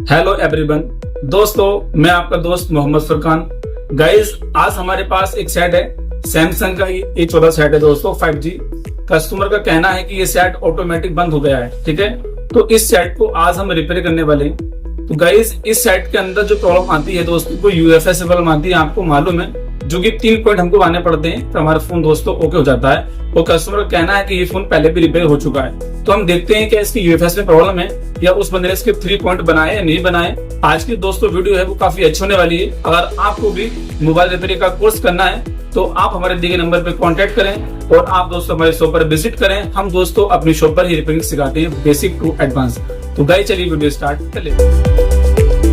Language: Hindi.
हेलो एवरीवन, दोस्तों मैं आपका दोस्त मोहम्मद फुरकान। गाइस, आज हमारे पास एक सेट है, सैमसंग का A14 सेट है दोस्तों, 5G। कस्टमर का कहना है कि ये सेट ऑटोमेटिक बंद हो गया है। ठीक है, तो इस सेट को आज हम रिपेयर करने वाले हैं। तो गाइस, इस सेट के अंदर जो प्रॉब्लम आती है दोस्तों, को UFS से प्रॉब्लम आती है, आपको मालूम है, जो कि 3 पॉइंट हमको आने पड़ते हैं तो हमारा फोन दोस्तों ओके हो जाता है। और कस्टमर का कहना है कि ये फोन पहले भी रिपेयर हो चुका है। तो हम देखते हैं कि इसकी UFS में प्रॉब्लम है या उस बंदे ने इसके 3 पॉइंट बनाए या नहीं बनाए। आज की दोस्तों वीडियो है वो काफी अच्छी होने वाली है। अगर आपको भी मोबाइल रिपेयरिंग का कोर्स करना है तो आप हमारे दिए गए नंबर पे कांटेक्ट करें और आप दोस्तों हमारे शॉप पर विजिट करें। हम दोस्तों अपनी शॉप पर ही रिपेयरिंग सिखाते हैं, बेसिक टू एडवांस। तो गाइस, चलिए वीडियो स्टार्ट कर लेते हैं।